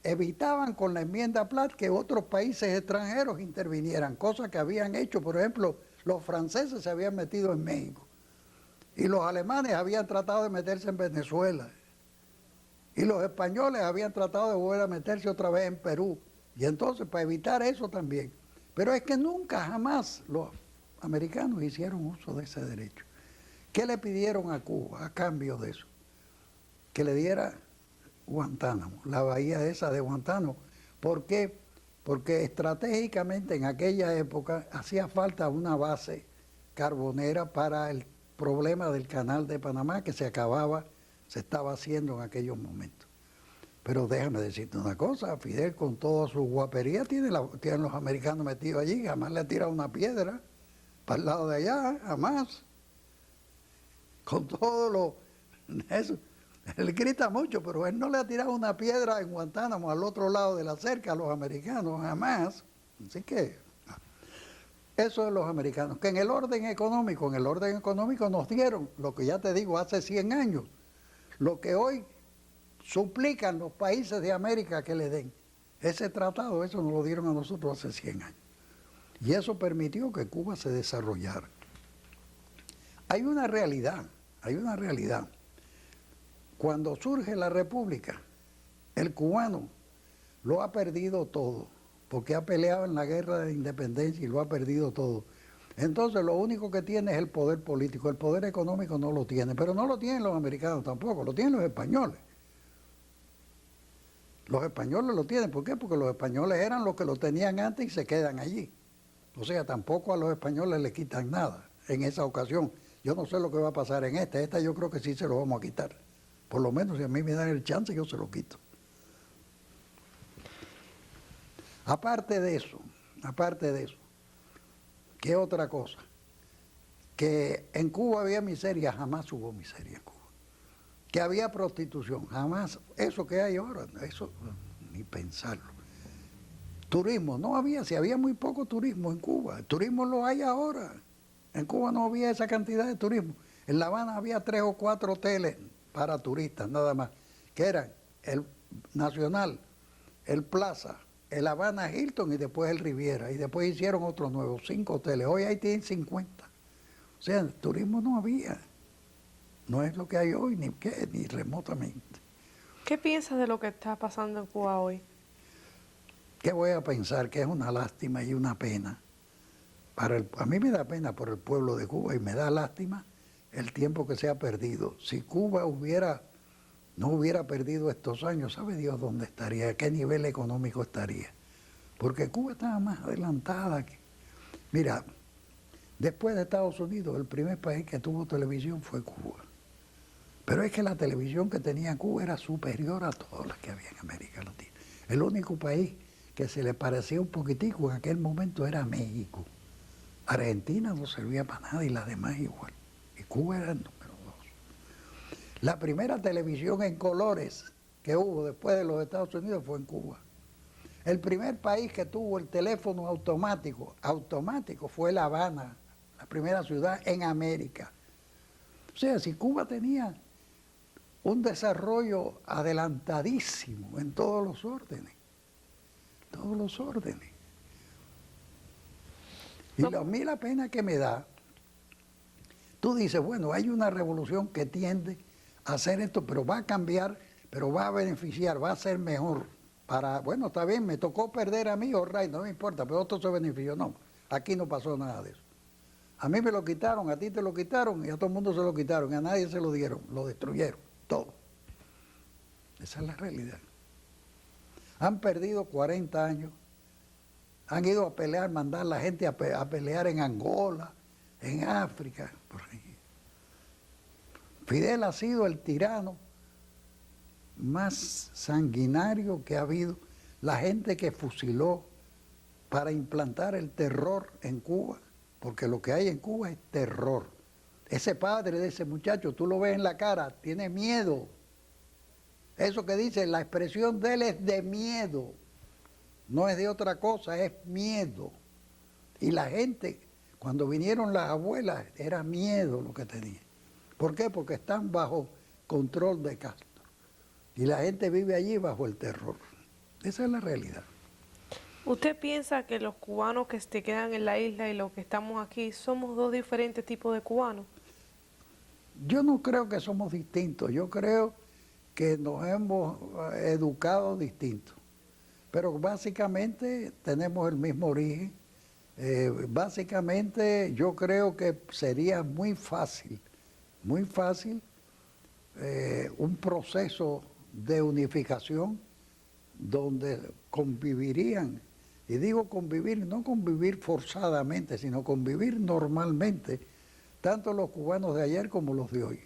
evitaban con la enmienda Platt que otros países extranjeros intervinieran, cosas que habían hecho. Por ejemplo, los franceses se habían metido en México y los alemanes habían tratado de meterse en Venezuela y los españoles habían tratado de volver a meterse otra vez en Perú. Y entonces, para evitar eso también. Pero es que nunca, jamás los americanos hicieron uso de ese derecho. ¿Qué le pidieron a Cuba a cambio de eso? Que le diera Guantánamo, la bahía esa de Guantánamo. ¿Por qué? Porque estratégicamente en aquella época hacía falta una base carbonera para el problema del canal de Panamá que se estaba haciendo en aquellos momentos. Pero déjame decirte una cosa, Fidel con toda su guapería tienen los americanos metidos allí, jamás le ha tirado una piedra para el lado de allá, jamás. Con todo eso. Él grita mucho, pero él no le ha tirado una piedra en Guantánamo al otro lado de la cerca a los americanos, jamás. Así que eso de los americanos. Que en el orden económico nos dieron, lo que ya te digo, hace 100 años, lo que hoy suplican los países de América que le den. Ese tratado, eso nos lo dieron a nosotros hace 100 años. Y eso permitió que Cuba se desarrollara. Hay una realidad. Cuando surge la República, el cubano lo ha perdido todo, porque ha peleado en la guerra de independencia y lo ha perdido todo. Entonces lo único que tiene es el poder político, el poder económico no lo tiene, pero no lo tienen los americanos tampoco, lo tienen los españoles. Los españoles lo tienen, ¿por qué? Porque los españoles eran los que lo tenían antes y se quedan allí. O sea, tampoco a los españoles le quitan nada en esa ocasión. Yo no sé lo que va a pasar en esta yo creo que sí se lo vamos a quitar. Por lo menos si a mí me dan el chance, yo se lo quito. Aparte de eso, ¿qué otra cosa? Que en Cuba había miseria, jamás hubo miseria en Cuba. Que había prostitución, jamás. Eso que hay ahora, eso ni pensarlo. Turismo, no había, si había muy poco turismo en Cuba. El turismo lo hay ahora. En Cuba no había esa cantidad de turismo. En La Habana había 3 o 4 hoteles para turistas, nada más, que eran el Nacional, el Plaza, el Habana Hilton y después el Riviera. Y después hicieron otros nuevos, 5 hoteles. Hoy ahí tienen 50. O sea, el turismo no había. No es lo que hay hoy, ni remotamente. ¿Qué piensas de lo que está pasando en Cuba hoy? ¿Qué voy a pensar? Que es una lástima y una pena. A mí me da pena por el pueblo de Cuba y me da lástima el tiempo que se ha perdido. Si Cuba no hubiera perdido estos años, ¿sabe Dios dónde estaría? ¿A qué nivel económico estaría? Porque Cuba estaba más adelantada. Mira, después de Estados Unidos, el primer país que tuvo televisión fue Cuba. Pero es que la televisión que tenía Cuba era superior a todas las que había en América Latina. El único país que se le parecía un poquitico en aquel momento era México. Argentina no servía para nada y las demás igual. Y Cuba era el número 2. La primera televisión en colores que hubo después de los Estados Unidos fue en Cuba. El primer país que tuvo el teléfono automático fue La Habana, la primera ciudad en América. O sea, si Cuba tenía un desarrollo adelantadísimo en todos los órdenes, todos los órdenes. Y a mí la pena que me da, tú dices, bueno, hay una revolución que tiende a hacer esto, pero va a cambiar, pero va a beneficiar, va a ser mejor. Bueno, está bien, me tocó perder a mí, right, no me importa, pero otro se benefició. No, aquí no pasó nada de eso. A mí me lo quitaron, a ti te lo quitaron y a todo el mundo se lo quitaron, y a nadie se lo dieron, lo destruyeron, todo. Esa es la realidad. Han perdido 40 años, han ido a pelear, mandar a la gente a pelear en Angola, en África. Fidel ha sido el tirano más sanguinario que ha habido. La gente que fusiló para implantar el terror en Cuba, porque lo que hay en Cuba es terror. Ese padre de ese muchacho, tú lo ves en la cara, tiene miedo. Eso que dice, la expresión de él es de miedo, no es de otra cosa, es miedo. Y la gente, cuando vinieron las abuelas, era miedo lo que tenía. ¿Por qué? Porque están bajo control de Castro. Y la gente vive allí bajo el terror. Esa es la realidad. ¿Usted piensa que los cubanos que se quedan en la isla y los que estamos aquí somos dos diferentes tipos de cubanos? Yo no creo que somos distintos, yo creo que nos hemos educado distintos. Pero básicamente tenemos el mismo origen. Básicamente yo creo que sería muy fácil un proceso de unificación donde convivirían, y digo convivir, no convivir forzadamente, sino convivir normalmente, tanto los cubanos de ayer como los de hoy,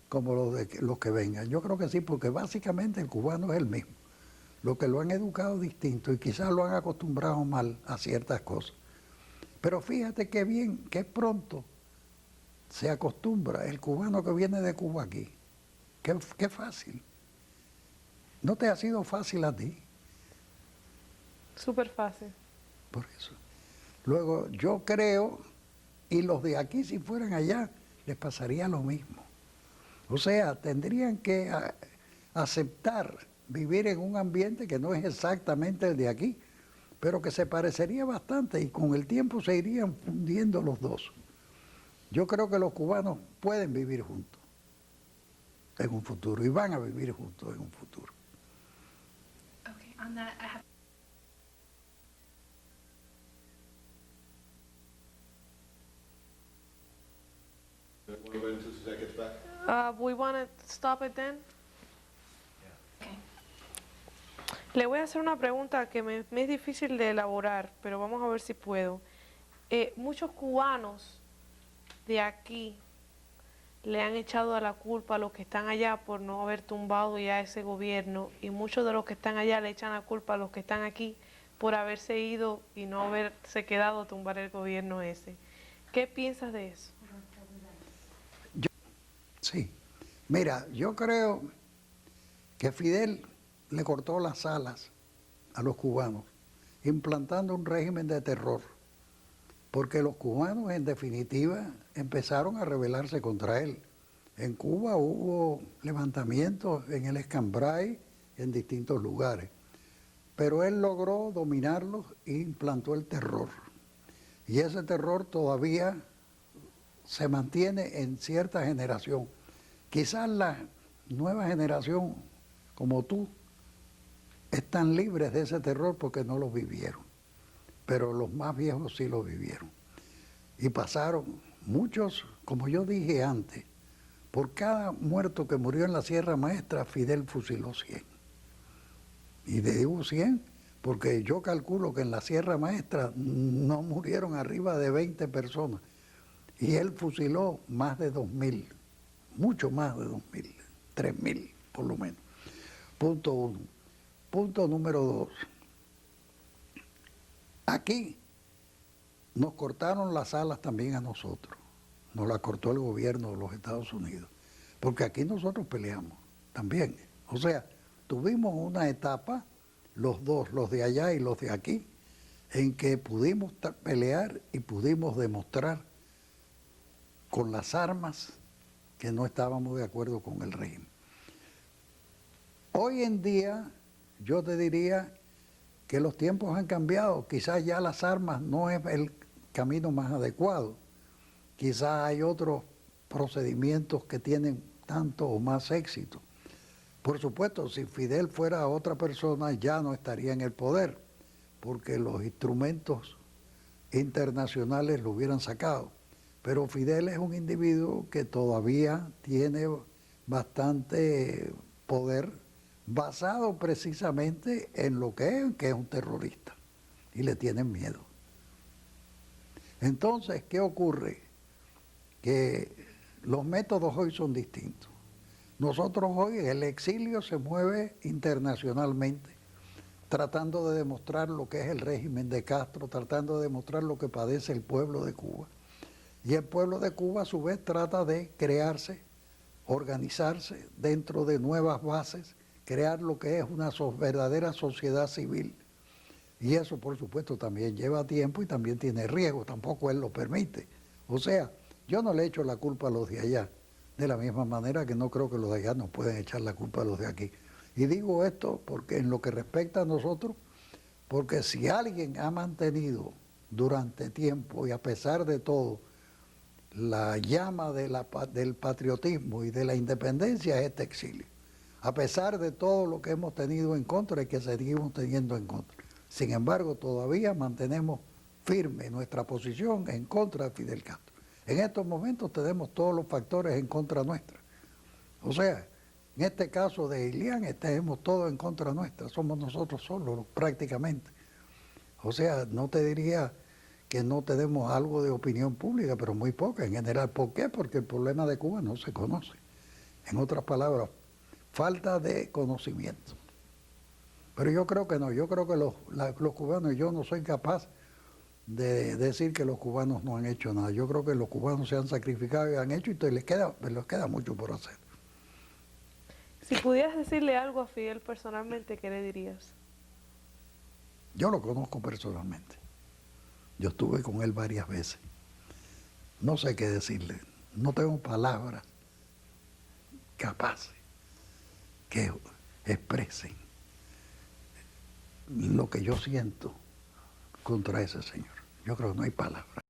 como los que vengan. Yo creo que sí, porque básicamente el cubano es el mismo. Lo que lo han educado distinto y quizás lo han acostumbrado mal a ciertas cosas. Pero fíjate qué bien, qué pronto se acostumbra el cubano que viene de Cuba aquí. Qué fácil. ¿No te ha sido fácil a ti? Súper fácil. Por eso. Luego, yo creo, y los de aquí si fueran allá, les pasaría lo mismo. O sea, tendrían que aceptar vivir en un ambiente que no es exactamente el de aquí, pero que se parecería bastante y con el tiempo se irían fundiendo los dos. Yo creo que los cubanos pueden vivir juntos en un futuro y van a vivir juntos en un futuro. Okay, on that, I have Want to wait until Suzette gets back? We want to stop it then. okay. Le voy a hacer una pregunta que me es difícil de elaborar, pero vamos a ver si puedo. Muchos cubanos de aquí le han echado a la culpa a los que están allá por no haber tumbado ya ese gobierno, y muchos de los que están allá le echan la culpa a los que están aquí por haberse ido y no haberse quedado a tumbar el gobierno ese. ¿Qué piensas de eso? Sí. Mira, yo creo que Fidel le cortó las alas a los cubanos, implantando un régimen de terror, porque los cubanos en definitiva empezaron a rebelarse contra él. En Cuba hubo levantamientos en el Escambray, en distintos lugares, pero él logró dominarlos e implantó el terror. Y ese terror todavía se mantiene en cierta generación. Quizás la nueva generación, como tú, están libres de ese terror porque no lo vivieron, pero los más viejos sí lo vivieron. Y pasaron muchos, como yo dije antes, por cada muerto que murió en la Sierra Maestra, Fidel fusiló 100. Y digo 100 porque yo calculo que en la Sierra Maestra no murieron arriba de 20 personas. Y él fusiló más de 2.000, mucho más de 2.000, 3.000 por lo menos. Punto uno. Punto número 2. Aquí nos cortaron las alas también a nosotros. Nos la cortó el gobierno de los Estados Unidos. Porque aquí nosotros peleamos también. O sea, tuvimos una etapa, los dos, los de allá y los de aquí, en que pudimos pelear y pudimos demostrar con las armas que no estábamos de acuerdo con el régimen. Hoy en día yo te diría que los tiempos han cambiado, quizás ya las armas no es el camino más adecuado, quizás hay otros procedimientos que tienen tanto o más éxito. Por supuesto, si Fidel fuera otra persona ya no estaría en el poder, porque los instrumentos internacionales lo hubieran sacado. Pero Fidel es un individuo que todavía tiene bastante poder, basado precisamente en lo que es un terrorista, y le tienen miedo. Entonces, ¿qué ocurre? Que los métodos hoy son distintos. Nosotros hoy, el exilio se mueve internacionalmente, tratando de demostrar lo que es el régimen de Castro, tratando de demostrar lo que padece el pueblo de Cuba. Y el pueblo de Cuba, a su vez, trata de crearse, organizarse dentro de nuevas bases, crear lo que es una verdadera sociedad civil. Y eso, por supuesto, también lleva tiempo y también tiene riesgo, tampoco él lo permite. O sea, yo no le echo la culpa a los de allá, de la misma manera que no creo que los de allá nos pueden echar la culpa a los de aquí. Y digo esto porque en lo que respecta a nosotros, porque si alguien ha mantenido durante tiempo y a pesar de todo la llama del patriotismo y de la independencia es este exilio. A pesar de todo lo que hemos tenido en contra y que seguimos teniendo en contra. Sin embargo, todavía mantenemos firme nuestra posición en contra de Fidel Castro. En estos momentos tenemos todos los factores en contra nuestra. O sea, en este caso de Ilián, tenemos todo en contra nuestra. Somos nosotros solos prácticamente. O sea, no te diría que no tenemos algo de opinión pública, pero muy poca en general. ¿Por qué? Porque el problema de Cuba no se conoce. En otras palabras, falta de conocimiento. Pero yo creo que no, yo creo que los cubanos, yo no soy capaz de decir que los cubanos no han hecho nada. Yo creo que los cubanos se han sacrificado y han hecho y les queda mucho por hacer. Si pudieras decirle algo a Fidel personalmente, ¿qué le dirías? Yo lo conozco personalmente. Yo estuve con él varias veces. No sé qué decirle. No tengo palabras capaces que expresen lo que yo siento contra ese señor. Yo creo que no hay palabras.